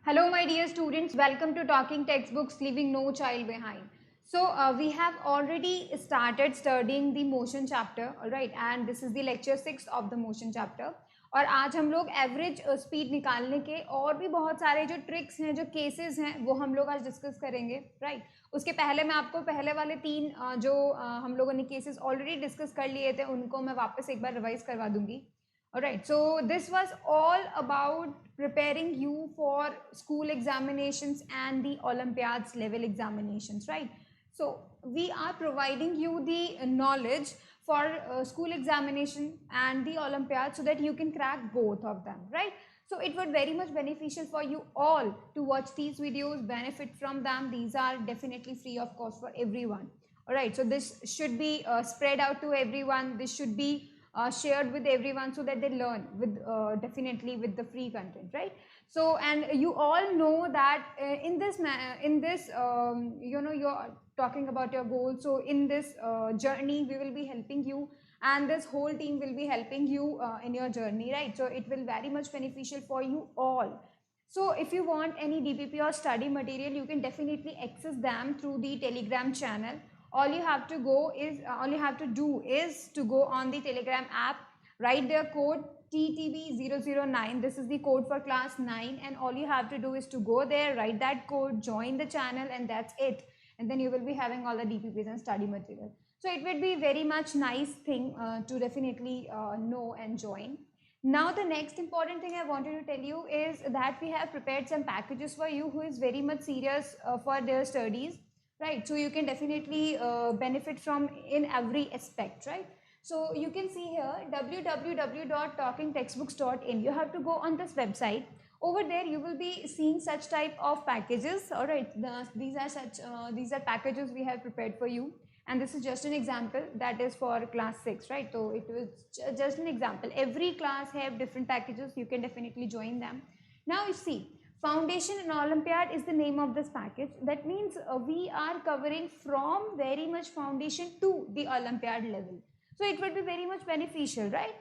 Hello, my dear students. Welcome to Talking Textbooks, Leaving No Child Behind. So, we have already started studying the motion chapter, all right, and this is the lecture 6 of the motion chapter. और आज हम लोग average speed निकालने के और भी बहुत सारे जो ट्रिक्स हैं, जो केसेस हैं, वो हम लोग आज डिस्कस करेंगे, राइट। उसके पहले मैं आपको पहले वाले तीन जो हम लोगों ने केसेस ऑलरेडी डिस्कस कर लिए थे उनको मैं वापस एक बार रिवाइज करवा दूंगी। Alright, so this was all about preparing you for school examinations and the Olympiads level examinations, right? So we are providing you the knowledge for school examination and the Olympiad so that you can crack both of them, right? So it would very much beneficial for you all to watch these videos, benefit from them. These are definitely free of cost for everyone. Alright, so this should be spread out to everyone. This should be shared with everyone so that they learn with definitely with the free content, right? So, and you all know that in this you're talking about your goals. So in this journey we will be helping you, and this whole team will be helping you in your journey, right? So it will very much beneficial for you all. So if you want any DPP or study material, you can definitely access them through the Telegram channel. All you have to do is to go on the Telegram app, write the code TTB009. This is the code for class 9, and all you have to do is to go there, write that code, join the channel, and that's it. And then you will be having all the DPPs and study material. So it would be very much nice thing to definitely know and join. Now the next important thing I wanted to tell you is that we have prepared some packages for you who is very much serious for their studies, right? So you can definitely benefit from in every aspect, right? So you can see here www.talkingtextbooks.in. You have to go on this website. Over there you will be seeing such type of packages. All right, these are packages we have prepared for you, and this is just an example that is for class 6, right? So it was just an example. Every class have different packages. You can definitely join them. Now you see, Foundation in Olympiad is the name of this package. That means we are covering from very much foundation to the Olympiad level. So it would be very much beneficial, right?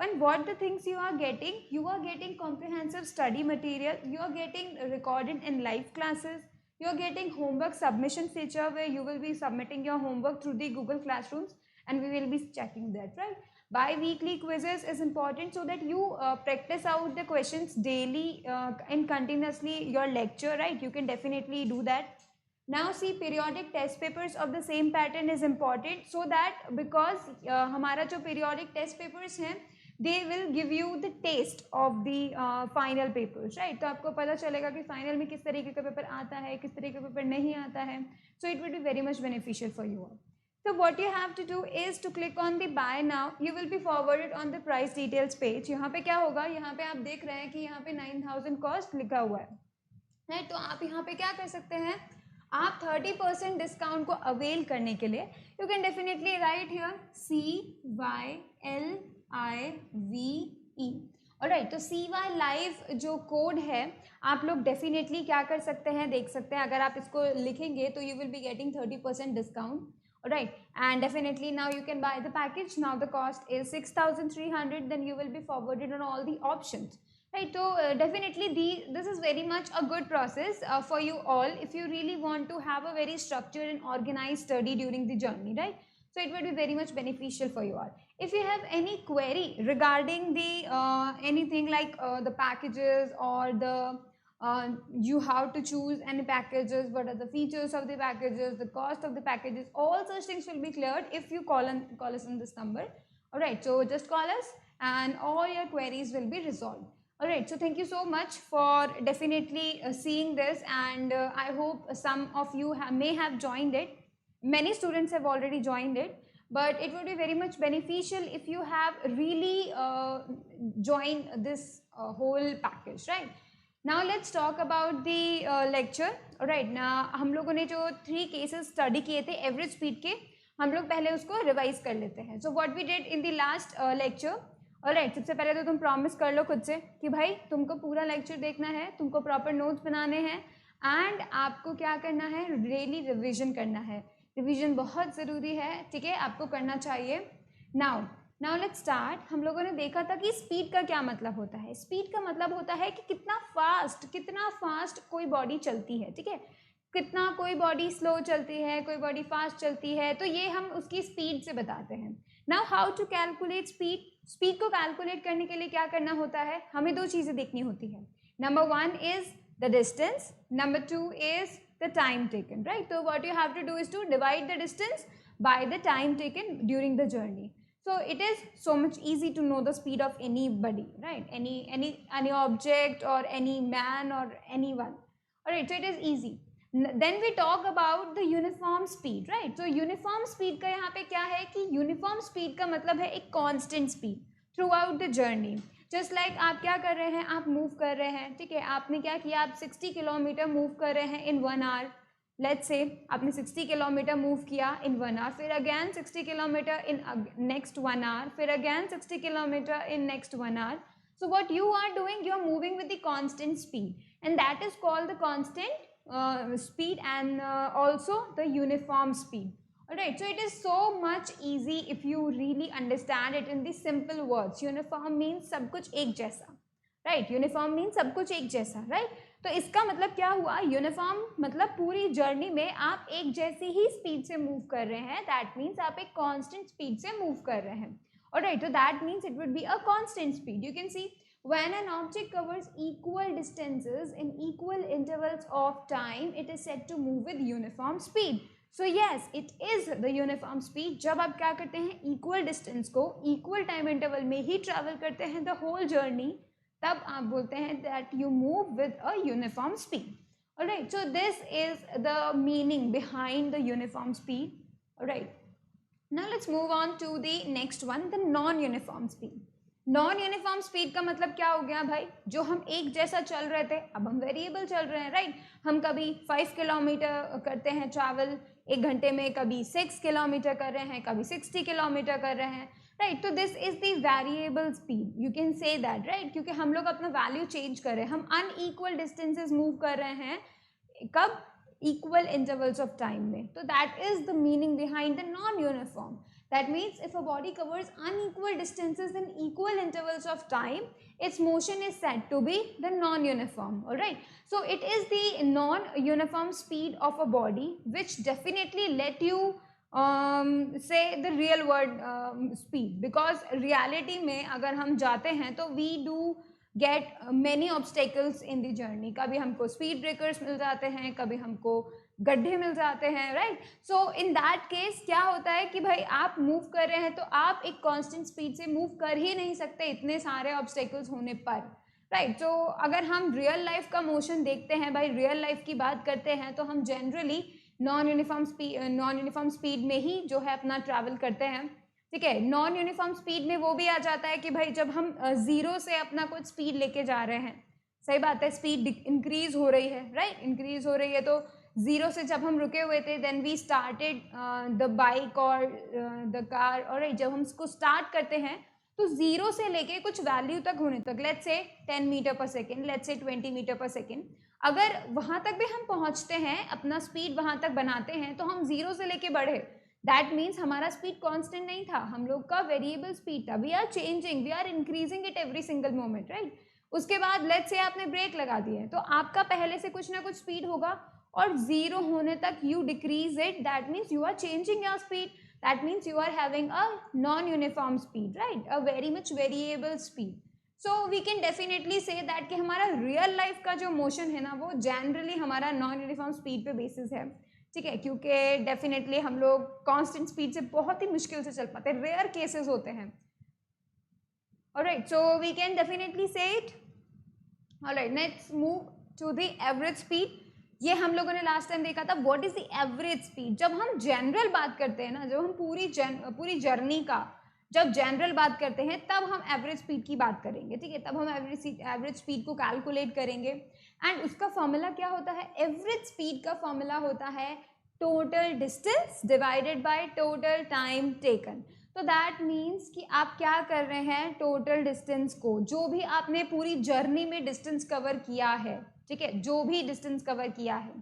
And what the things you are getting comprehensive study material, you are getting recorded in live classes, you are getting homework submission feature where you will be submitting your homework through the Google Classrooms, and we will be checking that, right? Bi-weekly quizzes is important so that you practice out the questions daily and continuously your lecture, right? You can definitely do that. Now see, periodic test papers of the same pattern is important, so that because हमारा जो periodic test papers हैं, they will give you the taste of the final papers, right? तो आपको पता चलेगा कि final में किस तरीके का पेपर आता है, किस तरीके का पेपर नहीं आता है. So it will be very much beneficial for you all. So what you have to do is to click on the buy now. You will be forwarded on the price details page. यहाँ पे क्या होगा, यहाँ पे आप देख रहे हैं कि यहाँ पे 9000 कॉस्ट लिखा हुआ है, right? तो आप यहाँ पे क्या कर सकते हैं, आप 30% डिस्काउंट को अवेल करने के लिए you can definitely right here CYLIVE. Alright, तो CY लाइव जो कोड है आप लोग डेफिनेटली क्या कर सकते हैं, देख सकते हैं. अगर आप इसको लिखेंगे तो you will be getting 30% discount. Alright, and definitely now you can buy the package. Now the cost is 6300. Then you will be forwarded on all the options, right? So definitely this is very much a good process for you all if you really want to have a very structured and organized study during the journey, right? So it will be very much beneficial for you all. If you have any query regarding the anything like the packages or the you have to choose any packages, what are the features of the packages, the cost of the packages, all such things will be cleared if you call us on this number. All right, so just call us and all your queries will be resolved. All right, so thank you so much for definitely seeing this, and I hope some of you may have joined it. Many students have already joined it, but it would be very much beneficial if you have really joined this whole package, right? Now let's talk about the lecture. Alright, now हम लोगों ने जो 3 cases study किए थे average speed के, हम लोग पहले उसको रिवाइज कर लेते हैं. So what we did in the last lecture. Alright, सबसे पहले तो तुम प्रॉमिस कर लो खुद से कि भाई तुमको पूरा लेक्चर देखना है, तुमको प्रॉपर नोट्स बनाने हैं, एंड आपको क्या करना है, डेली रिविजन करना है. रिविजन बहुत ज़रूरी है, ठीक है, आपको करना चाहिए. Now now let's start. हम लोगों ने देखा था कि स्पीड का क्या मतलब होता है। स्पीड का मतलब होता है कि कितना फास्ट कोई बॉडी चलती है, ठीक है। कितना कोई बॉडी स्लो चलती है, कोई बॉडी फास्ट चलती है, तो ये हम उसकी स्पीड से बताते हैं। Now how to calculate speed. Speed को कैलकुलेट करने के लिए क्या करना होता है, हमें दो चीज़ें देखनी होती है। Number one is the distance, number two is the time taken, right. तो what you have to do is to divide the distance by the time taken during the journey. So it is so much easy to know the speed of anybody, right? Any object or any man or anyone. All right, so it is easy. Then we talk about the uniform speed, right? So uniform speed का यहाँ पे क्या है कि uniform speed का मतलब है एक constant speed throughout the journey. Just like आप क्या कर रहे हैं, आप move कर रहे हैं, ठीक है। आपने क्या किया, आप 60 किलोमीटर move कर रहे हैं in 1 hour. लेट्स से आपने 60 किलोमीटर मूव किया इन 1 आवर, फिर again 60 kilometre in next 1 hour, फिर again 60 kilometre in next 1 hour. So what you are doing, you are moving with the constant speed, and that is called the constant speed and also the uniform speed. Alright, so it is so much easy if you really understand it in the simple words. Uniform means सब कुछ एक जैसा, right? Uniform means सब कुछ एक जैसा, right? तो इसका मतलब क्या हुआ, यूनिफॉर्म मतलब पूरी जर्नी में आप एक जैसी ही स्पीड से मूव कर रहे हैं. दैट मीन्स आप एक कांस्टेंट स्पीड से मूव कर रहे हैं. ऑलराइट, तो that means it would B a constant speed. You can see when an object covers equal distances in equal intervals of time, it is said to move with uniform speed. So yes, it is the uniform speed. जब आप क्या करते हैं, equal distance को equal time interval में ही travel करते हैं the whole journey, तब आप बोलते हैं that you move with a uniform speed. Alright, so this is the meaning behind the uniform speed. Alright, now let's move on to the next one, the non-uniform speed. Non-uniform speed का मतलब क्या हो गया भाई, जो हम एक जैसा चल रहे थे अब हम वेरिएबल चल रहे हैं, राइट. हम कभी 5 किलोमीटर करते हैं ट्रैवल एक घंटे में, कभी 6 किलोमीटर कर रहे हैं, कभी 60 किलोमीटर कर रहे हैं, राइट. तो this is the variable speed, you can say that, right, क्योंकि हम लोग अपना वैल्यू चेंज कर रहे हैं. हम अनइक्वल डिस्टेंसेस मूव कर रहे हैं, कब, इक्वल इंटरवल्स ऑफ टाइम में. तो that is the meaning behind the non uniform. That means if a body covers unequal distances in equal intervals of time, its motion is said to be the non-uniform. Alright, so it is the non-uniform speed of a body which definitely let you say the real world speed, because reality में अगर हम जाते हैं तो we do get many obstacles in the journey. कभी हमको speed breakers मिल जाते हैं, कभी हमको गड्ढे मिल जाते हैं, right. So in that case क्या होता है कि भाई आप मूव कर रहे हैं तो आप एक कांस्टेंट स्पीड से मूव कर ही नहीं सकते इतने सारे ऑब्स्टेकल्स होने पर, राइट. तो अगर हम रियल लाइफ का मोशन देखते हैं, भाई रियल लाइफ की बात करते हैं, तो हम जनरली नॉन यूनिफॉर्म स्पीड में ही जो है अपना ट्रैवल करते हैं, ठीक है. नॉन यूनिफॉर्म स्पीड में वो भी आ जाता है कि भाई जब हम जीरो से अपना कुछ स्पीड लेके जा रहे हैं, सही बात है, स्पीड इंक्रीज हो रही है, राइट, इंक्रीज हो रही है. तो जीरो से जब हम रुके हुए थे, then we started the bike और द कार, और जब हम इसको स्टार्ट करते हैं तो जीरो से लेके कुछ वैल्यू तक होने तक, let's say 10 metre per second, let's say 20 metre per second, अगर वहाँ तक भी हम पहुँचते हैं, अपना स्पीड वहाँ तक बनाते हैं, तो हम जीरो से लेके बढ़े. दैट मीन्स हमारा स्पीड कांस्टेंट नहीं था, हम लोग का वेरिएबल स्पीड था. We are changing, we are increasing it every single moment, right. उसके बाद लेट्स से आपने ब्रेक लगा दिए, तो आपका पहले से कुछ ना कुछ स्पीड होगा और जीरो होने तक you decrease it. That means you are changing your speed. That means you are having a non uniform speed, right, a very much variable speed. So we can definitely say that कि हमारा real life का जो motion है ना, वो generally हमारा non uniform speed पे basis है, ठीक है, क्योंकि डेफिनेटली हम लोग कांस्टेंट स्पीड से बहुत ही मुश्किल से चल पाते हैं, रेयर केसेस होते हैं. Alright, so we can definitely say it. Alright, let's move to the average speed. ये हम लोगों ने लास्ट टाइम देखा था, what is the average speed. जब हम जनरल बात करते हैं ना, जब हम पूरी जर्नी का जब जनरल बात करते हैं, तब हम एवरेज स्पीड की बात करेंगे, ठीक है. तब हम एवरेज स्पीड को कैलकुलेट करेंगे. एंड उसका फॉर्मूला क्या होता है, एवरेज स्पीड का फॉर्मूला होता है total distance divided by total time taken. तो दैट मीन्स कि आप क्या कर रहे हैं, टोटल डिस्टेंस को, जो भी आपने पूरी जर्नी में डिस्टेंस कवर किया है, ठीक है, जो भी डिस्टेंस कवर किया है,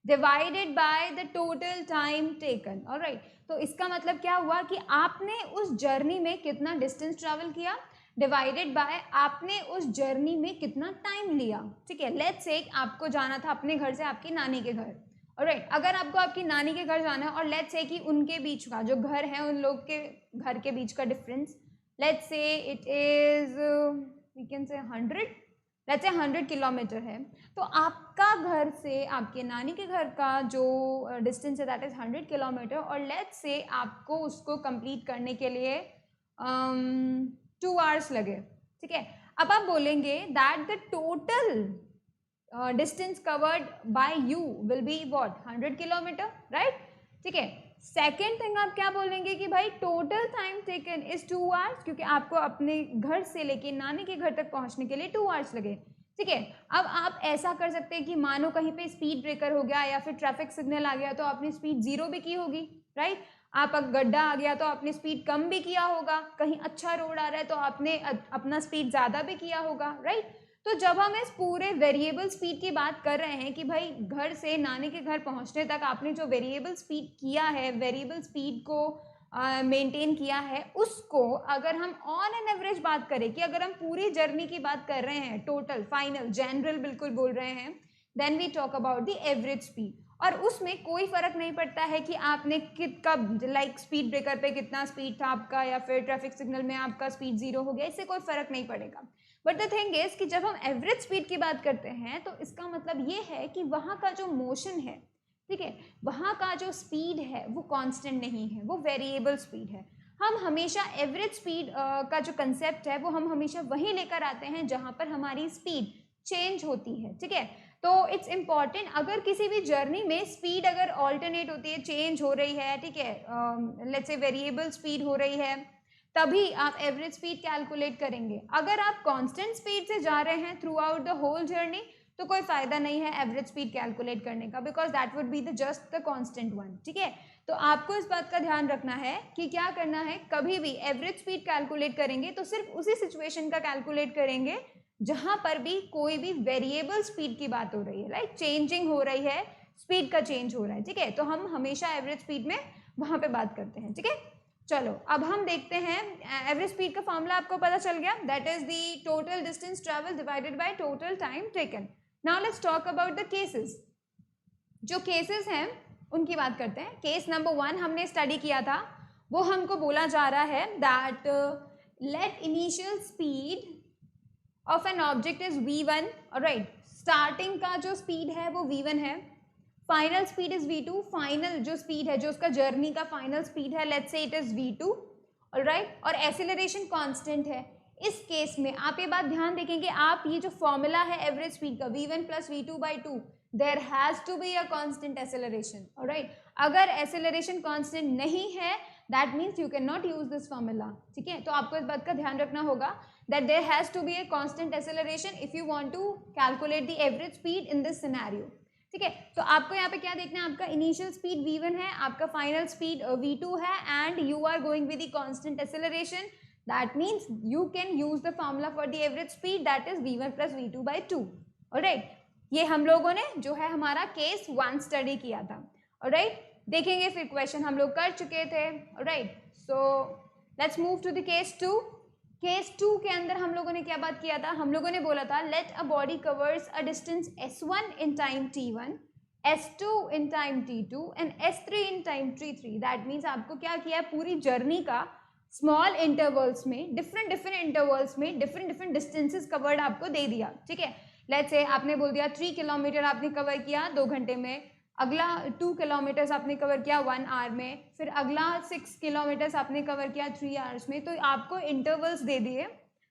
divided by the total time taken. Alright, तो इसका मतलब क्या हुआ कि आपने उस जर्नी में कितना डिस्टेंस ट्रैवल किया डिवाइडेड बाय आपने उस जर्नी में कितना टाइम लिया। ठीक है, लेट्स से आपको जाना था अपने घर से आपकी नानी के घर। ऑलराइट, अगर आपको आपकी नानी के घर जाना है और लेट्स से कि उनके बीच का जो घर है उन लोग के घर के बीच का difference, let's say it is we can say 100, let's say 100 kilometre है, तो आपका घर से आपके नानी के घर का जो डिस्टेंस है दैट इज 100 किलोमीटर, और लेट्स से आपको उसको कंप्लीट करने के लिए 2 आवर्स लगे। ठीक है, अब आप बोलेंगे that the total distance covered by you will be what 100 kilometre, right. ठीक है, सेकेंड थिंग आप क्या बोलेंगे कि भाई total time taken is 2 hours, क्योंकि आपको अपने घर से लेके नानी के घर तक पहुंचने के लिए 2 आवर्स लगे। ठीक है, अब आप ऐसा कर सकते हैं कि मानो कहीं पे स्पीड ब्रेकर हो गया या फिर ट्रैफिक सिग्नल आ गया तो आपने स्पीड 0 भी की होगी, राइट। आप गड्ढा आ गया तो आपने स्पीड कम भी किया होगा, कहीं अच्छा रोड आ रहा है तो आपने अपना स्पीड ज़्यादा भी किया होगा, राइट। तो जब हम इस पूरे वेरिएबल स्पीड की बात कर रहे हैं कि भाई घर से नानी के घर पहुंचने तक आपने जो वेरिएबल स्पीड किया है, वेरिएबल स्पीड को मेंटेन किया है, उसको अगर हम ऑन एन एवरेज बात करें कि अगर हम पूरी जर्नी की बात कर रहे हैं, टोटल फाइनल जनरल बिल्कुल बोल रहे हैं, then we talk about the average speed. और उसमें कोई फर्क नहीं पड़ता है कि आपने कब लाइक स्पीड ब्रेकर पे कितना स्पीड था आपका या फिर ट्रैफिक सिग्नल में आपका स्पीड 0 हो गया, इससे कोई फर्क नहीं पड़ेगा। बट द थिंग इज कि जब हम एवरेज स्पीड की बात करते हैं तो इसका मतलब ये है कि वहाँ का जो मोशन है, ठीक है, वहाँ का जो स्पीड है वो कांस्टेंट नहीं है, वो वेरिएबल स्पीड है। हम हमेशा एवरेज स्पीड का जो कंसेप्ट है वो हम हमेशा वहीं लेकर आते हैं जहाँ पर हमारी स्पीड चेंज होती है। ठीक है, तो इट्स इम्पॉर्टेंट, अगर किसी भी जर्नी में स्पीड अगर ऑल्टरनेट होती है, चेंज हो रही है, ठीक है, लेट्स से वेरिएबल स्पीड हो रही है, तभी आप एवरेज स्पीड कैलकुलेट करेंगे। अगर आप कांस्टेंट स्पीड से जा रहे हैं throughout the whole journey तो कोई फायदा नहीं है एवरेज स्पीड कैलकुलेट करने का, because that would be the just the constant one. ठीक है, तो आपको इस बात का ध्यान रखना है कि क्या करना है, कभी भी एवरेज स्पीड कैलकुलेट करेंगे तो सिर्फ उसी सिचुएशन का कैलकुलेट करेंगे जहां पर भी कोई भी वेरिएबल स्पीड की बात हो रही है, लाइक चेंजिंग हो रही है, स्पीड का चेंज हो रहा है। ठीक है, तो हम हमेशा एवरेज स्पीड में वहां पे बात करते हैं। ठीक है, चलो अब हम देखते हैं एवरेज स्पीड का फॉर्मूला आपको पता चल गया, that is the total distance travel divided by total time taken. Now let's talk about the cases. जो केसेस हैं उनकी बात करते हैं। केस नंबर 1 हमने स्टडी किया था, वो हमको बोला जा रहा है that let initial speed of an object is v1, alright, starting का जो स्पीड है वो v1 है, final speed is v2, final जो स्पीड है, जो उसका जर्नी का फाइनल स्पीड है, let's say it is v2, alright, और एक्सीलरेशन कांस्टेंट है। इस केस में आप ये बात ध्यान देखेंगे, आप ये जो फॉर्मूला है एवरेज स्पीड का v1 plus v2/2, there has to be a constant acceleration, alright. अगर एक्सेलरेशन कांस्टेंट नहीं है that means you cannot use this formula. ठीक है, तो आपको इस बात का ध्यान रखना होगा that there has to be a constant acceleration if you want to calculate the average speed in this scenario। ठीक है, तो आपको यहाँ पे क्या देखना है, आपका इनिशियल स्पीड v1 है, आपका फाइनल स्पीड v2 है, and you are going with the constant acceleration, that means you can use the formula for the average speed that is v1 plus v2/2। Alright, ये हम लोगों ने जो है हमारा केस 1 स्टडी किया था। ऑलराइट, देखेंगे फिर क्वेश्चन हम लोग कर चुके थे। Alright, so let's move to the case 2। Case 2 के अंदर हम लोगों ने क्या बात किया था, हम लोगों ने बोला था let a body covers a distance s1 in time t1, s2 in time t2 and s3 in time t3। That means आपको क्या किया है, पूरी जर्नी का स्मॉल इंटरवल्स में, डिफरेंट इंटरवल्स में डिफरेंट डिस्टेंसेस कवर्ड आपको दे दिया। ठीक है, लेट्स से आपने बोल दिया 3 किलोमीटर आपने कवर किया 2 घंटे में, अगला 2 किलोमीटर्स आपने कवर किया 1 आवर में, फिर अगला 6 किलोमीटर्स आपने कवर किया 3 आवर्स में। तो आपको इंटरवल्स दे दिए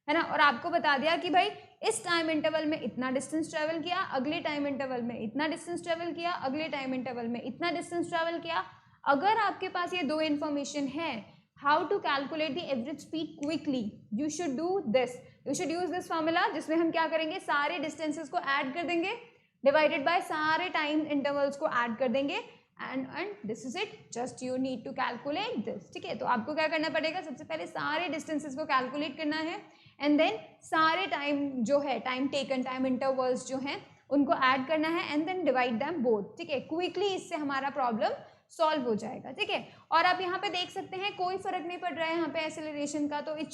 है ना, और आपको बता दिया कि भाई इस टाइम इंटरवल में इतना डिस्टेंस ट्रेवल किया, अगले टाइम इंटरवल में इतना डिस्टेंस ट्रेवल किया, अगले टाइम इंटरवल में इतना डिस्टेंस ट्रेवल किया। अगर आपके पास ये 2 इन्फॉर्मेशन है, how to calculate the average speed quickly, you should do this, you should use this formula, जिसमें हम क्या करेंगे, सारे डिस्टेंसेस को ऐड कर देंगे डिवाइडेड बाय सारे टाइम इंटरवल्स को ऐड कर देंगे, and this is it, just you need to calculate this. ठीक है, तो आपको क्या करना पड़ेगा, सबसे पहले सारे डिस्टेंसेस को कैलकुलेट करना है, एंड देन सारे टाइम जो है, टाइम टेकन, टाइम इंटरवल्स जो हैं उनको ऐड करना है and then divide them both, ठीक है, क्विकली इससे हमारा प्रॉब्लम सॉल्व हो जाएगा, ठीक है। और आप यहाँ पे देख सकते हैं कोई फर्क नहीं पड़ रहा है यहाँ पे एक्सेलरेशन का, तो इट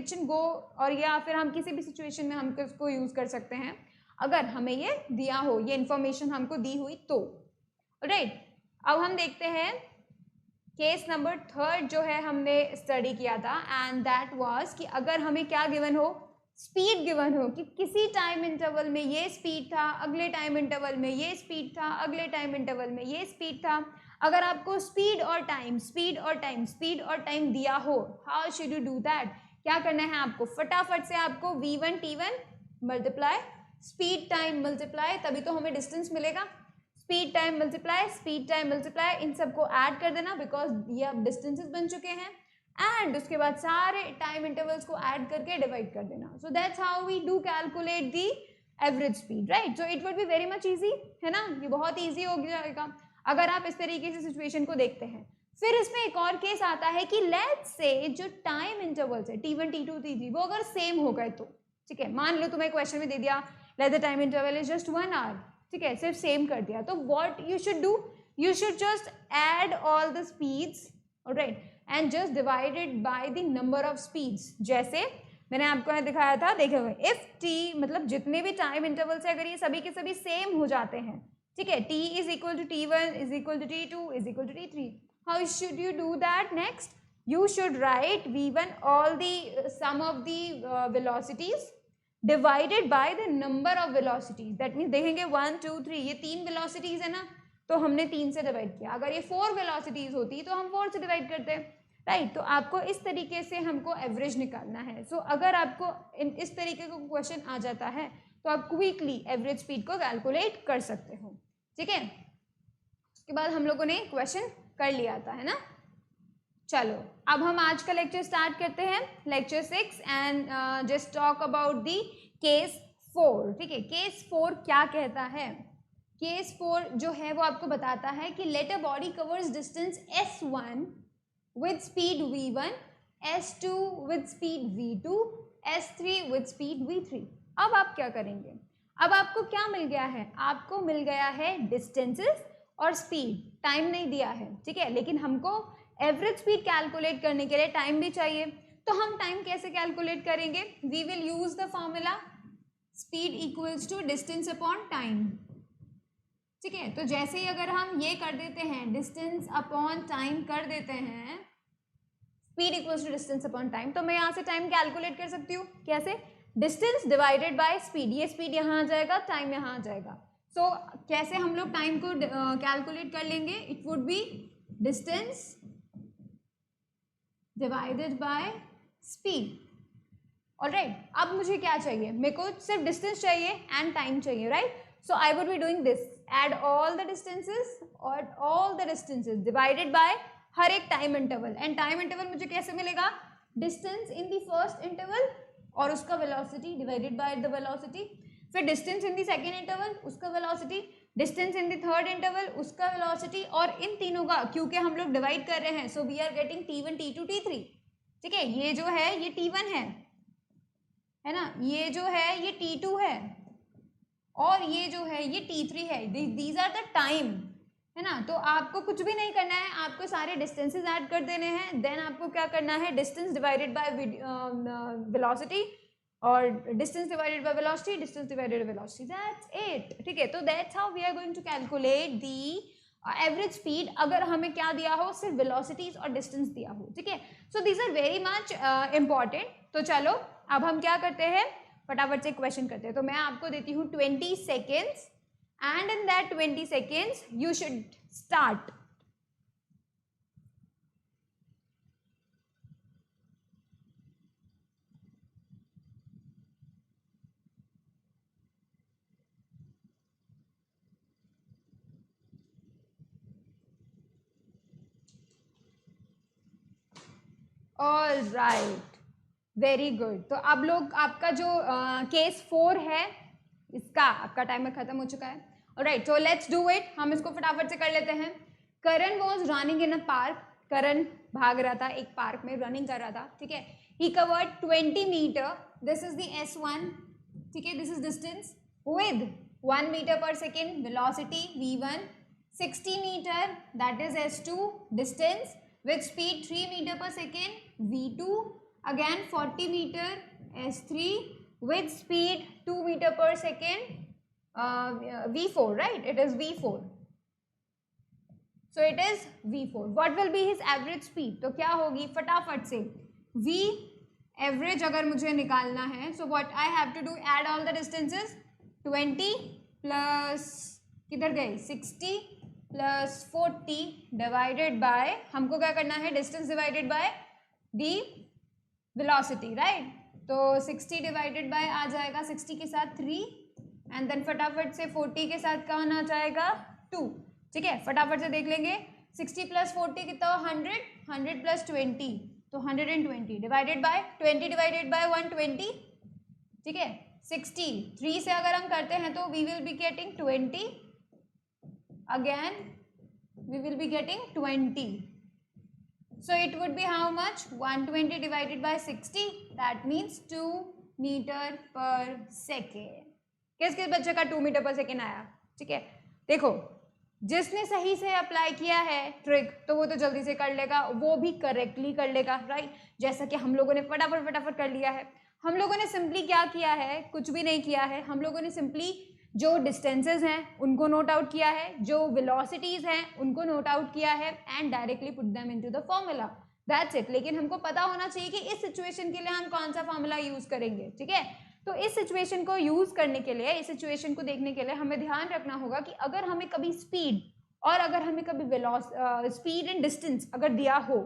शुड गो, और या फिर हम किसी भी सिचुएशन में हम इसको यूज कर सकते हैं अगर हमें ये दिया हो, ये इंफॉर्मेशन हमको दी हुई तो, राइट। अब हम देखते हैं केस नंबर 3 जो है हमने स्टडी किया था, एंड दैट वाज कि अगर हमें क्या गिवन हो, स्पीड गिवन हो कि किसी टाइम इंटरवल में ये स्पीड था, अगले टाइम इंटरवल में ये स्पीड था, अगले टाइम इंटरवल में ये स्पीड था। अगर आपको स्पीड और टाइम दिया हो, how should you do that? क्या करना है आपको, फटाफट से आपको v1 t1 multiply speed time multiply, तभी तो हमें डिस्टेंस मिलेगा। स्पीड टाइम मल्टीप्लाई इन सबको ऐड कर देना, बिकॉज ये अब डिस्टेंसेस बन चुके हैं, एंड उसके बाद सारे टाइम इंटरवल्स को ऐड करके डिवाइड कर देना। So that's how we do calculate the average speed, right. So it would be very much easy, है ना, ये बहुत इजी हो जाएगा अगर आप इस तरीके से सिचुएशन को देखते हैं। फिर इसमें एक और केस आता है कि लेट्स से जो टाइम इंटरवल्स है t1 t2 t3 वो अगर सेम हो गए तो, ठीक है, मान लो तुम्हें क्वेश्चन में दे दिया let the time interval is just 1 hour, ठीक है, सिर्फ सेम कर दिया, तो what you should do, you should just add all the speeds, alright, and just divided by the number of speeds. जैसे मैंने आपको यहाँ दिखाया था, देखे हुए, इफ टी मतलब जितने भी टाइम इंटरवल्स है अगर ये सभी के सभी सेम हो जाते हैं, ठीक है, t is equal to t1 is equal to t2 is equal to t3, how should you do that? Next you should write v1 all the sum of the velocities divided by the number of velocities, that means देखेंगे 1 2 3 ये 3 velocities है ना, तो हमने 3 से divide किया, अगर ये 4 velocities होती तो हम 4 से डिवाइड करते, राइट। तो आपको इस तरीके से हमको एवरेज निकालना है। सो अगर आपको इस तरीके का क्वेश्चन आ जाता है तो आप क्विकली एवरेज स्पीड को कैलकुलेट कर सकते हो, ठीक है। उसके बाद हम लोगों ने क्वेश्चन कर लिया था, है ना। चलो अब हम आज का लेक्चर स्टार्ट करते हैं, lecture 6, and just talk about the case 4, ठीक है। केस 4 क्या कहता है? केस 4 जो है वो आपको बताता है कि let a body covers distance s1 with speed v1, s2 with speed v2, s3 with speed v3। अब आप क्या करेंगे? अब आपको क्या मिल गया है? आपको मिल गया है डिस्टेंसेस और स्पीड, टाइम नहीं दिया है, ठीक है, लेकिन हमको एवरेज स्पीड कैलकुलेट करने के लिए टाइम भी चाहिए। तो हम टाइम कैसे कैलकुलेट करेंगे? We will use the formula speed equals to distance upon time, ठीक है। तो जैसे ही अगर हम ये कर देते हैं, डिस्टेंस अपॉन टाइम कर देते हैं, speed equals to distance upon time, तो मैं यहाँ से टाइम कैलकुलेट कर सकती हूँ। कैसे? डिस्टेंस डिवाइडेड बाय स्पीड, ये स्पीड यहाँ आ जाएगा, टाइम यहाँ आ जाएगा। सो कैसे हम लोग टाइम को कैलकुलेट कर लेंगे? It would be distance divided by speed, alright. अब मुझे क्या चाहिए? मेरे को सिर्फ डिस्टेंस चाहिए एंड टाइम चाहिए, right. So I would be doing this, add all the distances और all the distances divided by हर एक time interval, and time interval मुझे कैसे मिलेगा? Distance in the first interval और उसका velocity divided by the velocity, फिर distance in the second interval उसका velocity, distance in the third interval उसका वेलोसिटी, और इन तीनों का क्योंकि हम लोग डिवाइड कर रहे हैं, so we are getting t1 t2 t3, ठीक है। ये जो है ये t1 है ना, ये जो है ये t2 है, और ये जो है ये t3 है। दीज आर द टाइम, है ना। तो आपको कुछ भी नहीं करना है, आपको सारे डिस्टेंसेस ऐड कर देने हैं, देन आपको क्या करना है? डिस्टेंस डिवाइडेड बाय वेलोसिटी और distance divided by velocity, distance divided by velocity, that's it, ठीक है। तो that's how we are going to calculate the average speed अगर हमें क्या दिया हो? सिर्फ वेलोसिटीज और डिस्टेंस दिया हो, ठीक है। So these are very much important. तो चलो अब हम क्या करते हैं, फटाफट से क्वेश्चन करते हैं। तो मैं आपको देती हूँ 20 seconds, and in that 20 seconds you should start. All right, very good. तो अब लोग आपका जो केस 4 है इसका आपका टाइमर खत्म हो चुका है, alright. So let's do it, हम इसको फटाफट से कर लेते हैं। Karan was running in a park, Karan भाग रहा था एक पार्क में, रनिंग कर रहा था, ठीक है। He covered 20 metre, this is the s1, ठीक है, this is distance with 1 meter per second velocity v1, 60 meter that is s2 distance with speed 3 meter per second v2, again 40 meter s3 with speed 2 meter per second v4, right? It is v4. So it is v4. What will be his average speed? तो क्या होगी फटाफट से v average अगर मुझे निकालना है, so what I have to do, add all the distances, 20 plus किधर गए 60 plus 40 divided by, हमको क्या करना है, distance divided by the velocity, right? तो 60 divided by आ जाएगा 60 के साथ 3 and then फटाफट से 40 के साथ कौन आ जाएगा 2. ठीक है, फटाफट से देख लेंगे 60 प्लस 40 कितना 100, 100 प्लस 20 तो 120 डिवाइडेड बाय 20 डिवाइडेड बाय 120. ठीक है, 60 3 से अगर हम करते हैं तो we will be getting 20, again we will be getting 20. So it would be how much 120 divided by 60, that means 2 metre per second. किस किस बच्चे का 2 मीटर पर सेकेंड आया? ठीक है, देखो जिसने सही से अप्लाई किया है ट्रिक तो वो तो जल्दी से कर लेगा, वो भी करेक्टली कर लेगा, राइट? जैसा कि हम लोगों ने फटाफट कर लिया है. हम लोगों ने सिंपली क्या किया है, कुछ भी नहीं किया है. हम लोगों ने सिंपली जो डिस्टेंसेस हैं उनको नोट आउट किया है, जो वेलोसिटीज हैं उनको नोट आउट किया है and directly put them into the formula, that's it. लेकिन हमको पता होना चाहिए कि इस सिचुएशन के लिए हम कौन सा फॉर्मूला यूज करेंगे. ठीक है, तो इस सिचुएशन को यूज करने के लिए, इस सिचुएशन को देखने के लिए हमें ध्यान रखना होगा कि अगर हमें कभी स्पीड और अगर हमें कभी स्पीड एंड डिस्टेंस अगर दिया हो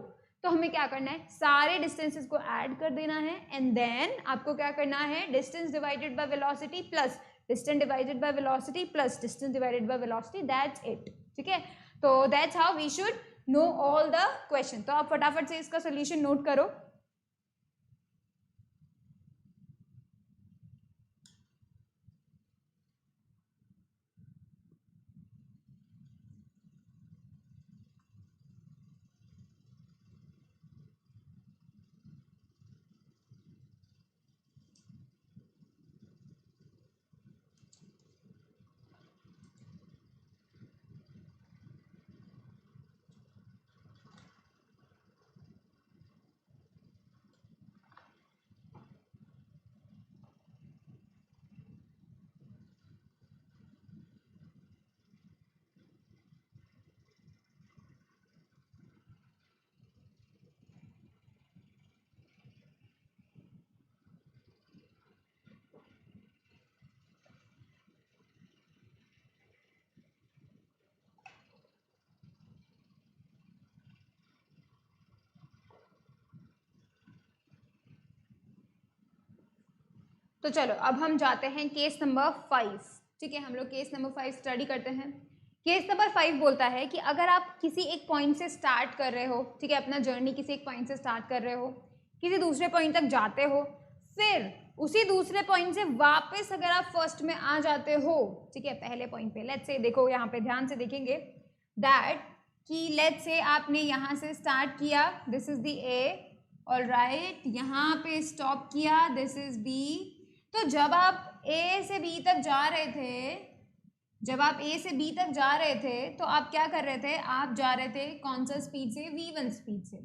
तो हमें क्या करना है, सारे डिस्टेंसेस को ऐड कर देना है एंड देन आपको क्या करना है, distance divided by velocity plus distance divided by velocity plus distance divided by velocity, that's it. ठीक है, तो that's how we should know all the question. तो आप फटाफट से इसका सोल्यूशन नोट करो. तो चलो अब हम जाते हैं केस नंबर 5. ठीक है, हम लोग केस नंबर 5 स्टडी करते हैं. केस नंबर 5 बोलता है कि अगर आप किसी एक पॉइंट से स्टार्ट कर रहे हो, ठीक है, अपना जर्नी किसी एक पॉइंट से स्टार्ट कर रहे हो, किसी दूसरे पॉइंट तक जाते हो, फिर उसी दूसरे पॉइंट से वापस अगर आप फर्स्ट में आ जाते हो, ठीक है, पहले पॉइंट पे, लेट्स से देखो यहाँ पे ध्यान से देखेंगे दैट कि लेट्स से आपने यहाँ से स्टार्ट किया, this is the A, alright, यहाँ पे स्टॉप किया, दिस इज बी. तो जब आप ए से बी तक जा रहे थे, जब आप ए से बी तक जा रहे थे तो आप क्या कर रहे थे, आप जा रहे थे कौन सा स्पीड से, v1 स्पीड से.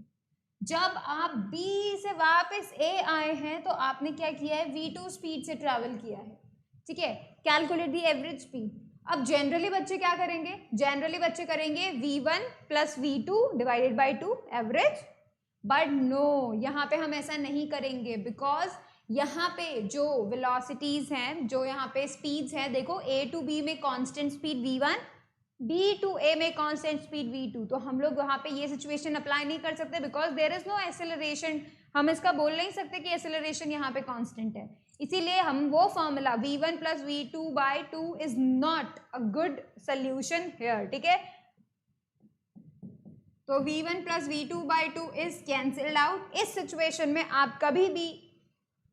जब आप बी से वापस ए आए हैं तो आपने क्या किया है, v2 स्पीड से ट्रैवल किया है. ठीक है, कैलकुलेट दी एवरेज स्पीड. अब जनरली बच्चे क्या करेंगे, जनरली बच्चे करेंगे v1 plus v2 divided by 2 average. But no, यहाँ पे हम ऐसा नहीं करेंगे बिकॉज यहाँ पे जो वेलोसिटीज हैं, जो यहाँ पे स्पीड्स हैं, देखो ए टू बी में constant speed v1, B to A में कांस्टेंट स्पीड v2. तो हम लोग वहाँ पे ये सिचुएशन अप्लाई नहीं कर सकते because there is no acceleration. हम इसका बोल नहीं सकते कि एक्सेलरेशन यहाँ पे कांस्टेंट है. इसीलिए हम वो formula v1 plus v2 by 2 is not a good solution here. ठीक है, तो v1 plus v2 by 2 is cancelled out. इस सिचुएशन में आप कभी भी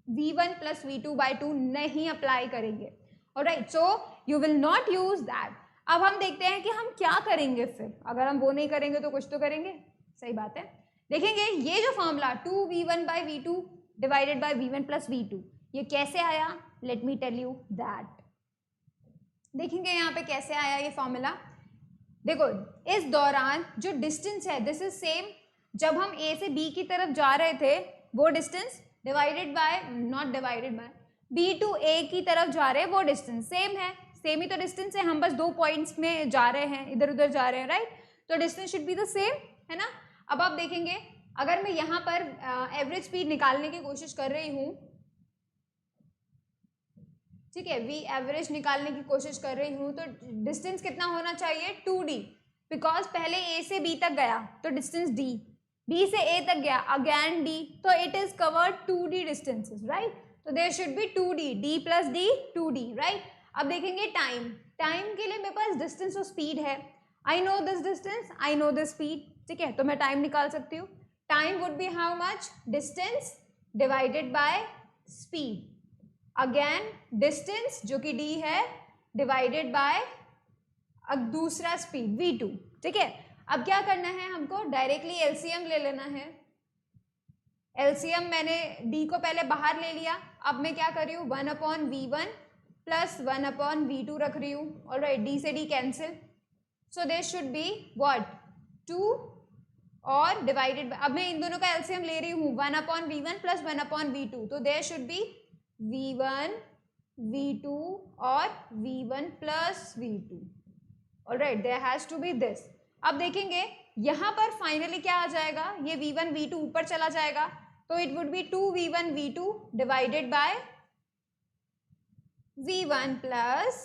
v1 प्लस v2 बाई 2 नहीं अप्लाई करेंगे. Alright, so you will not use that. अब हम देखते हैं कि हम क्या करेंगे फिर. अगर हम वो नहीं करेंगे तो कुछ तो करेंगे, सही बात है. देखेंगे ये जो formula 2v1 by v2 divided by v1 plus v2, ये कैसे आया, let me tell you that. देखेंगे यहाँ पे कैसे आया ये फॉर्मूला। देखो इस दौरान जो डिस्टेंस है दिस इज सेम, जब हम ए से बी की तरफ जा रहे थे वो distance divided by, not divided by, B to A की तरफ जा रहे हैं वो डिस्टेंस सेम है, सेम ही तो डिस्टेंस है, हम बस 2 पॉइंट्स में जा रहे हैं, इधर उधर जा रहे हैं, राइट। तो distance should be the same, है ना। अब आप देखेंगे अगर मैं यहाँ पर एवरेज स्पीड निकालने की कोशिश कर रही हूँ, ठीक है, वी एवरेज निकालने की कोशिश कर रही हूँ, तो डिस्टेंस कितना होना चाहिए 2d, बिकॉज पहले ए से बी तक गया तो डिस्टेंस d, b से a तक गया अगेन d, तो it is covered 2d distances, right. तो there should be 2d, d plus d 2d, right. अब देखेंगे टाइम, टाइम के लिए मेरे पास डिस्टेंस और स्पीड है, I know this distance, I know this speed, ठीक है, तो मैं टाइम निकाल सकती हूँ। Time would be how much, distance divided by speed, again distance जो कि d है डिवाइडेड बाय दूसरा स्पीड v2, ठीक है। अब क्या करना है हमको, डायरेक्टली एलसीएम ले लेना है। एलसीएम मैंने d को पहले बाहर ले लिया, अब मैं क्या कर रही हूँ 1/v1 प्लस 1/v2 रख रही हूँ, ऑलराइट, d से d cancel, so this should be what 2 और डिवाइडेड बाय, अब मैं इन दोनों का एलसीएम ले रही हूँ 1/v1 प्लस 1/v2, तो there should B v1 v2 और v1 plus v2, alright, there has to be this. अब देखेंगे यहाँ पर फाइनली क्या आ जाएगा, ये v1 v2 ऊपर चला जाएगा, तो it would B 2v1 v2 divided by v1 plus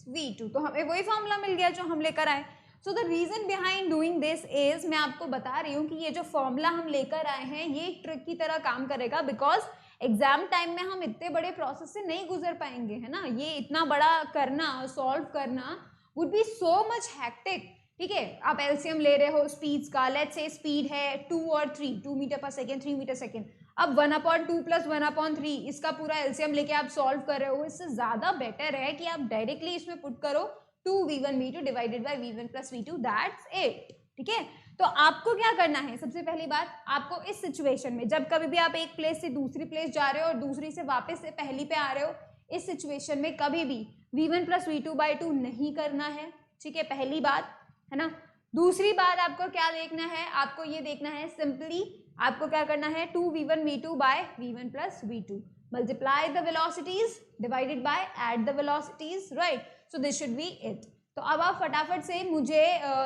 v2, तो हमें वही फॉर्मूला मिल गया जो हम लेकर आए। So the reason behind doing this is, मैं आपको बता रही हूँ कि ये जो फॉर्मूला हम लेकर आए हैं ये एक ट्रिक की तरह काम करेगा, बिकॉज एग्जाम टाइम में हम इतने बड़े प्रोसेस से नहीं गुजर पाएंगे, है ना। ये इतना बड़ा करना, सॉल्व करना would be so much hectic, ठीक है। आप एलसीएम ले रहे हो स्पीड्स का, लेट्स से स्पीड है 2 और 3, 2 metre per second, 3 metre second, अब 1/2 प्लस 1/3 इसका पूरा एलसीएम लेके आप सॉल्व कर रहे हो, इससे ज्यादा बेटर है कि आप डायरेक्टली इसमें पुट करो 2v1 v2 divided by v1 plus v2, that's it, ठीक है। तो आपको क्या करना है, सबसे पहली बात, आपको इस सिचुएशन में जब कभी भी आप एक प्लेस से दूसरी प्लेस जा रहे हो और दूसरी से वापस से पहली पे आ रहे हो, इस सिचुएशन में कभी भी v1 प्लस v2/2 नहीं करना है, ठीक है, पहली बात, है ना। दूसरी बात आपको क्या देखना है, आपको ये देखना है सिंपली, आपको क्या करना है 2v1 v2 by v1 plus v2, multiply the velocities divided by add the velocities, right. So this should be it. तो अब आप फटाफट से मुझे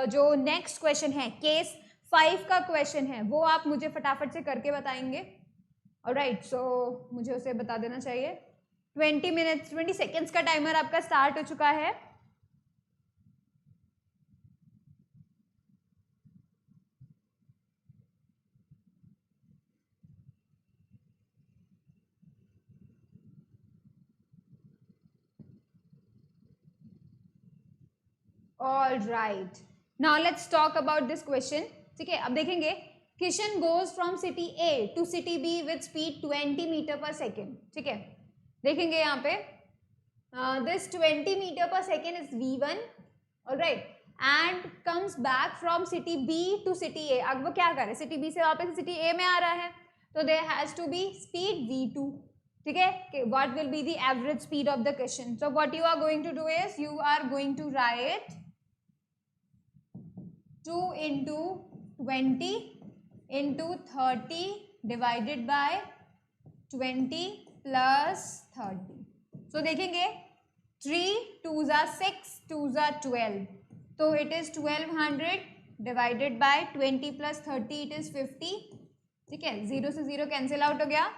जो नेक्स्ट क्वेश्चन है केस 5 का क्वेश्चन है वो आप मुझे फटाफट से करके बताएंगे, ऑलराइट। सो मुझे उसे बता देना चाहिए। 20 सेकेंड्स का टाइमर आपका स्टार्ट हो चुका है। All right, now let's talk about this question, ठीक है। अब देखेंगे Kishan goes from city A to city B with speed 20 metre per second, ठीक है। देखेंगे यहाँ पे this 20 metre per second is v1, alright, and comes back from city B to city A. अब वो क्या करे, सिटी बी से वापस सिटी ए में आ रहा है, तो there has to be speed v2, ठीक है। What will be the average speed of the question, so what you are going to do is you are going to write 2 into 20 into 30 divided by 20 plus 30. So देखेंगे 3 2s are 6 2s are 12, तो it is 1200 divided by 20 plus 30 it is 50, ठीक है। 0 से 0 cancel out हो गया,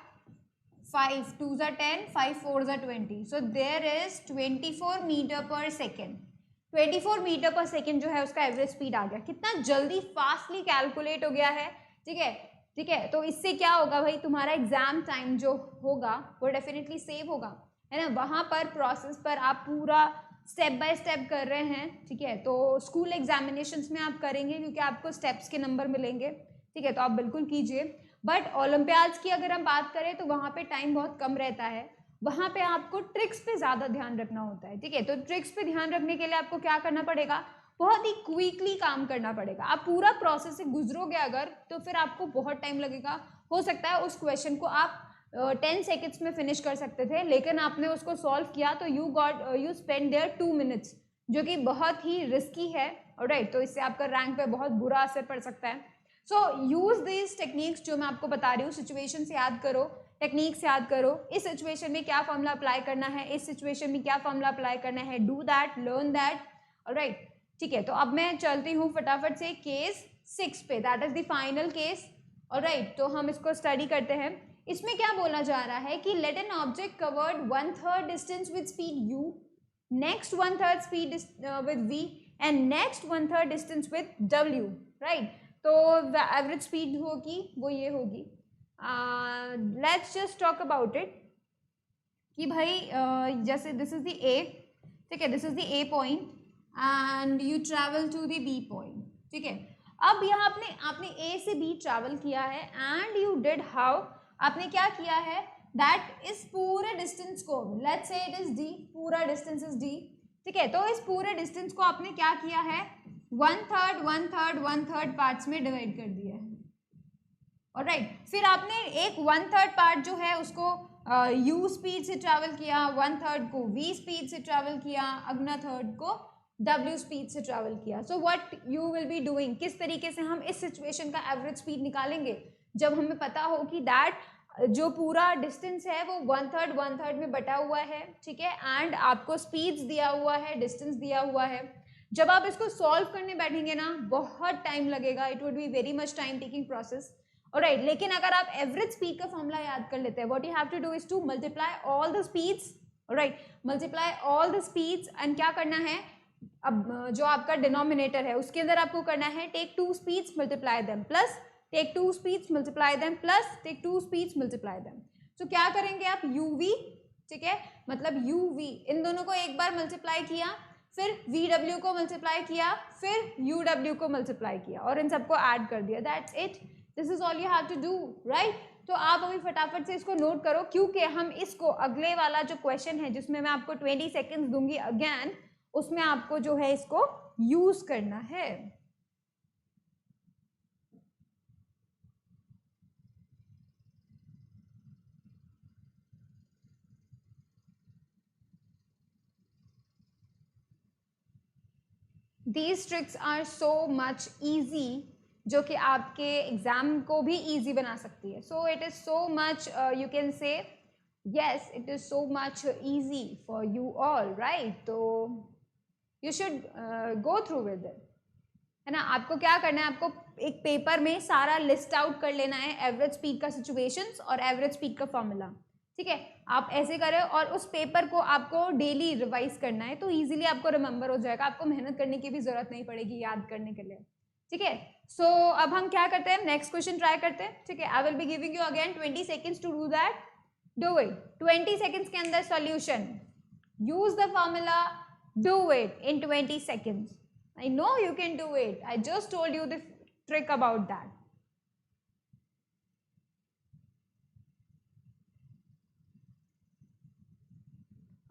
5 2s are 10 5 4s are 20, so there is 24 metre per second. 24 metre per second जो है उसका एवरेज स्पीड आ गया, कितना जल्दी फास्टली कैलकुलेट हो गया है, ठीक है, ठीक है। तो इससे क्या होगा भाई, तुम्हारा एग्जाम टाइम जो होगा वो डेफिनेटली सेव होगा, है ना। वहाँ पर प्रोसेस पर आप पूरा स्टेप बाय स्टेप कर रहे हैं, ठीक है। तो स्कूल एग्जामिनेशंस में आप करेंगे क्योंकि आपको स्टेप्स के नंबर मिलेंगे, ठीक है, तो आप बिल्कुल कीजिए। बट ओलंपियाड्स की अगर हम बात करें तो वहाँ पे टाइम बहुत कम रहता है, वहाँ पे आपको ट्रिक्स पे ज़्यादा ध्यान रखना होता है, ठीक है। तो ट्रिक्स पे ध्यान रखने के लिए आपको क्या करना पड़ेगा, बहुत ही क्विकली काम करना पड़ेगा। आप पूरा प्रोसेस से गुजरोगे अगर तो फिर आपको बहुत टाइम लगेगा, हो सकता है उस क्वेश्चन को आप 10 सेकेंड्स में फिनिश कर सकते थे, लेकिन आपने उसको सॉल्व किया तो यू स्पेंड देयर 2 मिनट्स, जो कि बहुत ही रिस्की है। ऑलराइट, तो इससे आपका रैंक पे बहुत बुरा असर पड़ सकता है। सो यूज दीज टेक्निक्स जो मैं आपको बता रही हूँ, सिचुएशन से याद करो, टेक्निक्स याद करो, इस सिचुएशन में क्या फॉर्मूला अप्लाई करना है, इस सिचुएशन में क्या फॉर्मूला अप्लाई करना है, do that, learn that. Alright, ठीक है, तो अब मैं चलती हूँ फटाफट से केस 6 पे, that is the final case. Alright, तो हम इसको स्टडी करते हैं। इसमें क्या बोला जा रहा है कि let an object covered 1/3 distance with speed u, next 1/3 speed with v and next 1/3 distance with w। Right, तो एवरेज स्पीड होगी वो ये होगी। Let's just talk about it कि भाई जैसे दिस इज द ए, ठीक है, this is the A point and you travel to the B point. ठीक है, अब यहाँ आपने ए से बी ट्रैवल किया है एंड यू डिड हाउ, आपने क्या किया है, दैट इस पूरे डिस्टेंस को, let's say it is D, पूरा डिस्टेंस इज डी। ठीक है, तो इस पूरे डिस्टेंस को आपने क्या किया है, 1/3 1/3 1/3 पार्ट्स में डिवाइड कर दिया है। ऑलराइट, फिर आपने एक 1/3 पार्ट जो है उसको u स्पीड से ट्रैवल किया, 1/3 को v स्पीड से ट्रैवल किया, अगला थर्ड को w स्पीड से ट्रैवल किया। सो what you will be doing, किस तरीके से हम इस सिचुएशन का एवरेज स्पीड निकालेंगे, जब हमें पता हो कि दैट जो पूरा डिस्टेंस है वो 1/3 1/3 में बटा हुआ है। ठीक है, एंड आपको स्पीड्स दिया हुआ है, डिस्टेंस दिया हुआ है। जब आप इसको सॉल्व करने बैठेंगे ना, बहुत टाइम लगेगा, it would be very much time taking process. Alright, लेकिन अगर आप एवरेज स्पीड का फॉर्मूला याद कर लेते हैं, what you have to do is to multiply all the speeds. Alright, multiply all the speeds and क्या करना है, अब जो आपका डिनोमिनेटर है उसके अंदर आपको करना है take 2 speeds multiply them, plus take 2 speeds multiply them, plus take 2 speeds multiply them. तो क्या करेंगे आप, uv, ठीक है, मतलब uv इन दोनों को एक बार मल्टीप्लाई किया, फिर vw को मल्टीप्लाई किया, फिर uw को मल्टीप्लाई किया और इन सबको ऐड कर दिया, that's it, this is all you have to do. Right, तो आप अभी फटाफट से इसको नोट करो, क्योंकि हम इसको अगले वाला जो क्वेश्चन है जिसमें मैं आपको 20 सेकेंड्स दूंगी अगेन, उसमें आपको जो है इसको यूज करना है। These tricks are so much easy, जो कि आपके एग्जाम को भी easy बना सकती है। So it is so much you can say yes, it is so much easy for you all, right? तो you should go through with it, है ना। आपको क्या करना है, आपको एक पेपर में सारा लिस्ट आउट कर लेना है, एवरेज स्पीड का सिचुएशंस और एवरेज स्पीड का फॉर्मूला। ठीक है, आप ऐसे करें और उस पेपर को आपको डेली रिवाइज करना है, तो इजीली आपको रिमेंबर हो जाएगा, आपको मेहनत करने की भी जरूरत नहीं पड़ेगी याद करने के लिए। ठीक है, सो अब हम क्या करते हैं, नेक्स्ट क्वेश्चन ट्राई करते हैं। ठीक है, I will be giving you again 20 seconds to do that, do it 20 seconds के अंदर solution, use the formula, do it in 20 seconds. I know you can do it. I just told you the trick about that.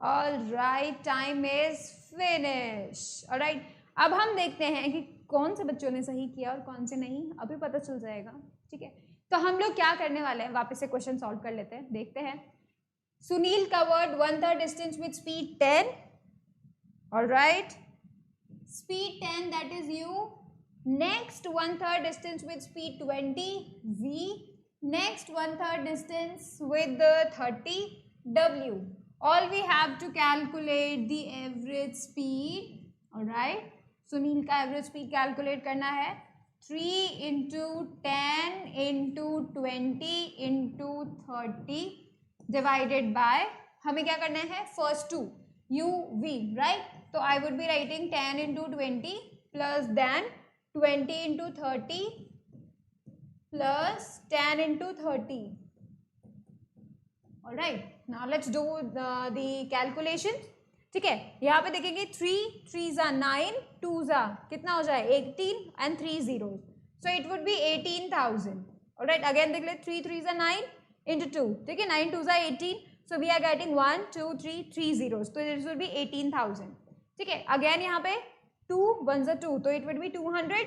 All right, time is finished. All right, अब हम देखते हैं कि कौन से बच्चों ने सही किया और कौन से नहीं, अभी पता चल जाएगा। ठीक है, तो हम लोग क्या करने वाले हैं, वापस से क्वेश्चन सॉल्व कर लेते हैं, देखते हैं। Sunil covered 1/3 distance with speed 10. All right. Speed 10, that is u. Next 1/3 distance with speed 20, v. Next 1/3 distance with 30, w. All we have to calculate the average speed. Alright, Sunil का average speed calculate करना है, 3 into 10 into 20 into 30 divided by, हमें क्या करना है, first 2 uv, right? तो I would be writing 10 into 20 plus then 20 into 30 plus 10 into 30. All right, now let's do the calculation. ठीक है, यहाँ पे देखेंगे 3 3s are 9, 2s are कितना हो जाए 18 and 3 zeros, so it would be 18,000. All right, again देख ले, 3 3s are 9 into 2, ठीक है, 9 2s are 18, so we are getting 1 2 3 3 zeros, so this will be 18,000. ठीक है, अगेन यहाँ पे 2 1s are 2, तो it would B 200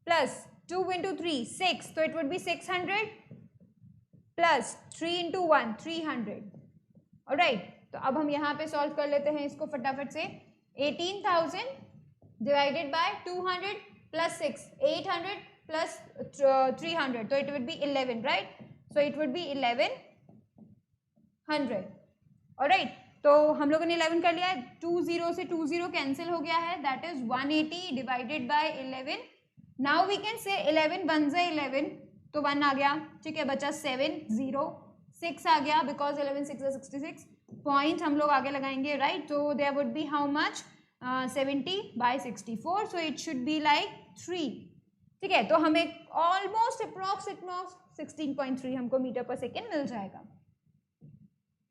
plus 2 into 3 6, तो it would B 600 plus 3 into 1 300। Alright, तो अब हम यहाँ पे सॉल्व कर लेते हैं इसको फटाफट से। 18,000 डिवाइडेड बाय 200 प्लस 6, 800 प्लस 300, तो it would B 11, right? So it would B 1100। Alright, तो हम लोगों ने 11 कर लिया है। 20 से 20 कैंसिल हो गया है, that is 180 divided by 11। Now we can say 11 1 से 11, तो 1 आ गया, ठीक है, बचा 7 0 6 आ गया, बिकॉज 11 6 66 पॉइंट हम लोग आगे लगाएंगे, राइट? तो there would be how much, 70 by 64, so it should be like 3, ठीक है। तो हमें ऑलमोस्ट अप्रॉक्स 16.3 हमको मीटर पर सेकेंड मिल जाएगा,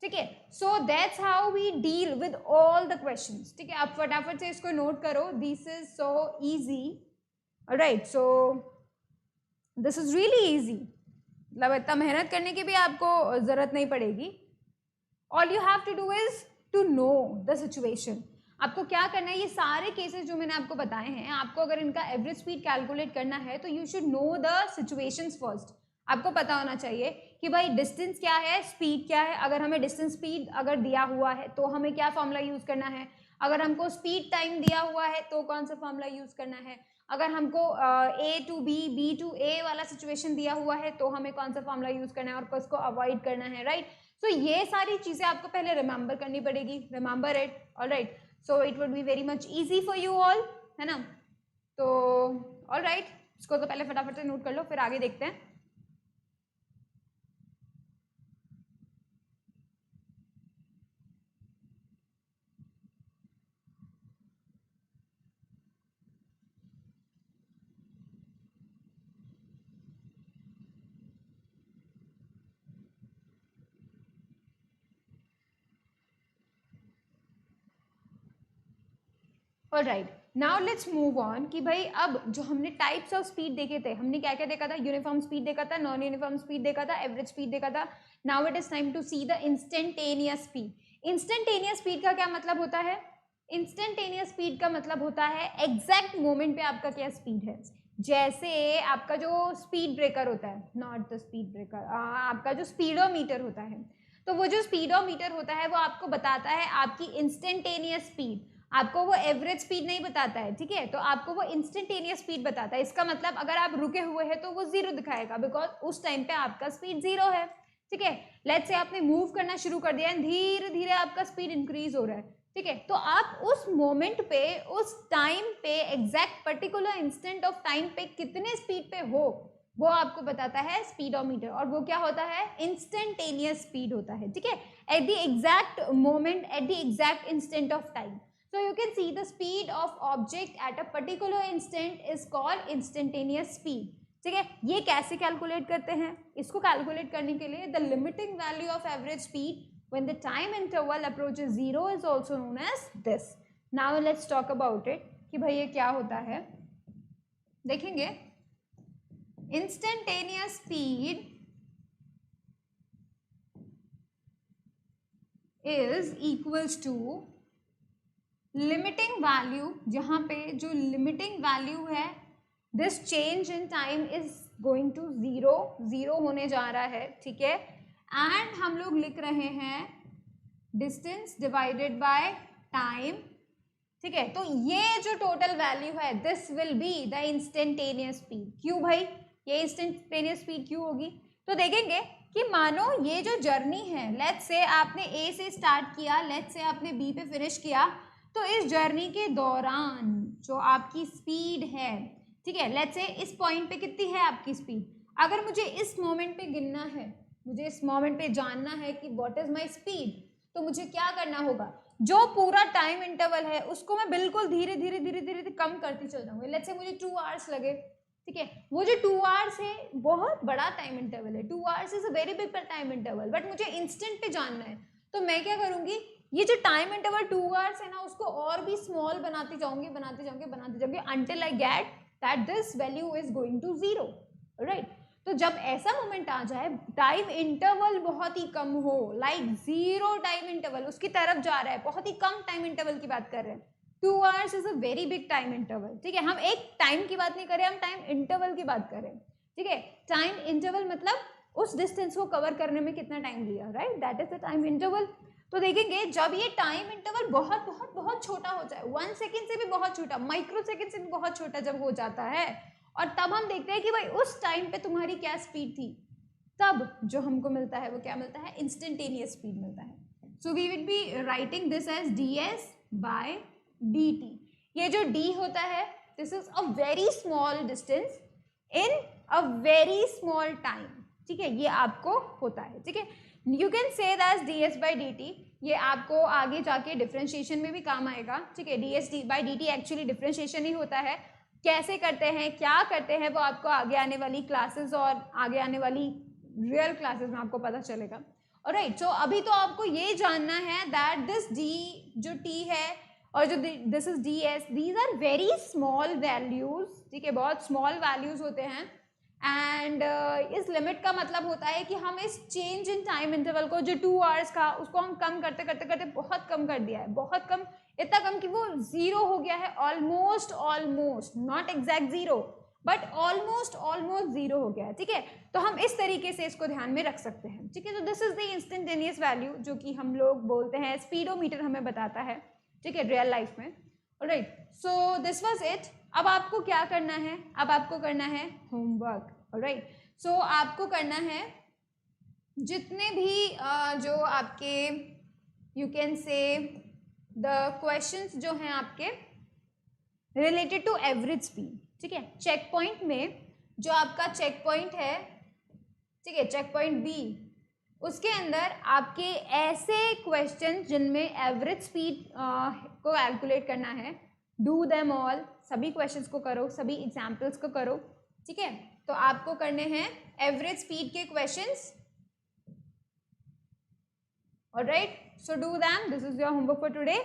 ठीक है। So that's how we deal with all the questions, ठीक है। आप फटाफट से इसको नोट करो, this is so easy, alright. So this is really easy, मतलब इतना मेहनत करने की भी आपको जरूरत नहीं पड़ेगी। All you have to do is to know the situation. आपको क्या करना है, ये सारे केसेस जो मैंने आपको बताए हैं, आपको अगर इनका एवरेज स्पीड कैलकुलेट करना है तो you should know the situations first. आपको पता होना चाहिए कि भाई डिस्टेंस क्या है, स्पीड क्या है। अगर हमें डिस्टेंस स्पीड अगर दिया हुआ है तो हमें क्या फॉर्मूला यूज करना है। अगर हमको स्पीड टाइम दिया हुआ है तो कौन सा फॉर्मूला यूज करना है। अगर हमको A to B, B to A वाला सिचुएशन दिया हुआ है तो हमें कौन सा फॉर्मूला यूज करना है और उसको अवॉइड करना है, राइट? सो ये सारी चीजें आपको पहले रिमेंबर करनी पड़ेगी, remember it, alright. So it would be very much easy for you all, है ना? तो ऑलराइट, इसको तो पहले फटाफट से नोट कर लो, फिर आगे देखते हैं। Alright, now let's move on कि भाई अब जो हमने टाइप्स ऑफ स्पीड देखे थे, हमने क्या क्या देखा था। यूनिफॉर्म स्पीड देखा था, नॉन यूनिफॉर्म स्पीड देखा था, एवरेज स्पीड देखा था। Now it is time to see the instantaneous speed. Instantaneous speed का क्या मतलब होता है? इंस्टेंटेनियस स्पीड का मतलब होता है एग्जैक्ट मोमेंट पे आपका क्या स्पीड है। जैसे आपका जो स्पीड ब्रेकर होता है, नॉट द स्पीड ब्रेकर, आपका जो स्पीडोमीटर होता है, तो वो जो स्पीडोमीटर होता है वो आपको बताता है आपकी इंस्टेंटेनियस स्पीड, आपको वो एवरेज स्पीड नहीं बताता है, ठीक है। तो आपको वो इंस्टेंटेनियस स्पीड बताता है। इसका मतलब अगर आप रुके हुए हैं तो वो 0 दिखाएगा, बिकॉज उस टाइम पे आपका स्पीड 0 है, ठीक है। लेट्स से आपने मूव करना शुरू कर दिया है, धीरे धीरे आपका स्पीड इंक्रीज हो रहा है, ठीक है। तो आप उस मोमेंट पे, उस टाइम पे, exact particular instant of time पे कितने स्पीड पे हो, वो आपको बताता है स्पीडोमीटर। और वो क्या होता है? इंस्टेंटेनियस स्पीड होता है, ठीक है, at the exact moment, at the exact instant of time. So you can see the speed of object at a particular instant is called instantaneous speed, ठीक है। ये कैसे कैलकुलेट करते हैं? इसको कैलकुलेट करने के लिए the limiting value of average speed when the time interval approaches 0 is also known as this. Now let's talk about it कि भाई ये क्या होता है, देखेंगे। Instantaneous speed is equals to limiting value, जहां पे जो लिमिटिंग वैल्यू है, this change in time is going to 0, 0 होने जा रहा है, ठीक है। एंड हम लोग लिख रहे हैं डिस्टेंस डिवाइडेड बाय टाइम, ठीक है। तो ये जो टोटल वैल्यू है, this will be the instantaneous speed. क्यों भाई ये इंस्टेंटेनियस स्पीड क्यों होगी? तो देखेंगे कि मानो ये जो जर्नी है, लेट्स से आपने ए से स्टार्ट किया, लेट्स से आपने बी पे फिनिश किया, तो इस जर्नी के दौरान जो आपकी स्पीड है, ठीक है, लेट्स से इस पॉइंट पे कितनी है आपकी स्पीड। अगर मुझे इस मोमेंट पे गिनना है, मुझे इस मोमेंट पे जानना है कि व्हाट इज माय स्पीड, तो मुझे क्या करना होगा? जो पूरा टाइम इंटरवल है उसको मैं बिल्कुल धीरे धीरे धीरे धीरे कम करती चल जाऊंगी। लेट्स से मुझे 2 आवर्स लगे, ठीक है, वो जो 2 आवर्स है बहुत बड़ा टाइम इंटरवल है, 2 hours is a very big time interval, but मुझे इंस्टेंट पे जानना है, तो मैं क्या करूंगी? ये जो टाइम इंटरवल 2 आवर्स है ना, उसको और भी स्मॉल बनाती जाऊंगी, बनाते जाऊंगी until I get that this value is going to 0, right. तो जब ऐसा मोमेंट आ जाए, टाइम इंटरवल बहुत ही कम हो, लाइक 0 टाइम इंटरवल उसकी तरफ जा रहा है, बहुत ही कम टाइम इंटरवल की बात कर रहे हैं, 2 hours is a very big time interval, ठीक है। हम एक टाइम की बात नहीं कर रहे, हम टाइम इंटरवल की बात कर रहे हैं, ठीक है। टाइम इंटरवल मतलब उस डिस्टेंस को कवर करने में कितना टाइम लिया, right, that is the time interval. तो देखेंगे जब ये टाइम इंटरवल बहुत बहुत बहुत छोटा हो जाए, 1 सेकेंड से भी बहुत छोटा, माइक्रो सेकेंड से भी बहुत छोटा जब हो जाता है, और तब हम देखते हैं कि भाई उस टाइम पे तुम्हारी क्या स्पीड थी, तब जो हमको मिलता है वो क्या मिलता है, इंस्टेंटेनियस स्पीड मिलता है। So we will be writing this as ds by dt। ये जो d होता है, this is a very small distance in a very small time, ठीक है, ये आपको होता है, ठीक है। You can say that ds by dt, ये आपको आगे जाके डिफरेंशिएशन में भी काम आएगा, ठीक है। ds by dt actually differentiation ही होता है, कैसे करते हैं, क्या करते हैं, वो आपको आगे आने वाली क्लासेस और आगे आने वाली रियल क्लासेस में आपको पता चलेगा। ऑलराइट, सो अभी तो आपको ये जानना है दैट दिस d जो t है और जो this is ds, these are very small values, ठीक है, बहुत स्मॉल वैल्यूज होते हैं। एंड इस लिमिट का मतलब होता है कि हम इस चेंज इन टाइम इंटरवल को जो 2 आवर्स का, उसको हम कम करते करते करते बहुत कम कर दिया है, बहुत कम, इतना कम कि वो 0 हो गया है, almost almost, not exact 0 but almost almost 0 हो गया है, ठीक है। तो हम इस तरीके से इसको ध्यान में रख सकते हैं, ठीक है। तो this is the instantaneous value जो कि हम लोग बोलते हैं, स्पीडोमीटर हमें बताता है, ठीक है, रियल लाइफ में। Alright, so this was it. अब आपको क्या करना है, अब आपको करना है होमवर्क। ऑलराइट, सो आपको करना है जितने भी जो आपके यू कैन से द क्वेश्चंस जो हैं आपके रिलेटेड टू एवरेज स्पीड, ठीक है। चेक पॉइंट में जो आपका चेक पॉइंट है, ठीक है, चेक पॉइंट बी, उसके अंदर आपके ऐसे क्वेश्चन जिनमें एवरेज स्पीड को कैलकुलेट करना है, डू देम ऑल, सभी क्वेश्चंस को करो, सभी एग्जाम्पल्स को करो, ठीक है। तो आपको करने हैं एवरेज स्पीड के questions. Alright, so do them, this is your homework for today,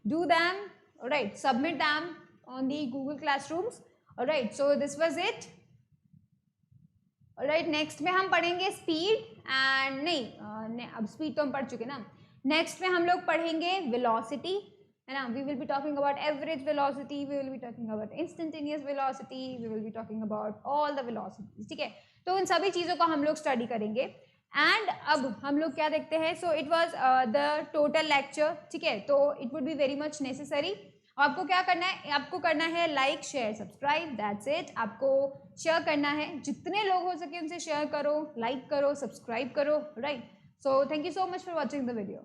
do them, alright, submit them on the Google classrooms. Alright, so this was it. Alright, next में हम पढ़ेंगे स्पीड एंड नहीं, अब speed तो हम पढ़ चुके ना, नेक्स्ट में हम लोग पढ़ेंगे वेलोसिटी, है ना। We will be talking about average velocity, we will be talking about instantaneous velocity, we will be talking about all the velocities, ठीक है। तो उन सभी चीज़ों को हम लोग स्टडी करेंगे। एंड अब हम लोग क्या देखते हैं, so it was the total lecture, ठीक है। तो it would be very much necessary. आपको क्या करना है, आपको करना है like share subscribe, that's it. आपको शेयर करना है, जितने लोग हो सके उनसे शेयर करो, लाइक करो, सब्सक्राइब करो, right. So thank you so much for watching the video.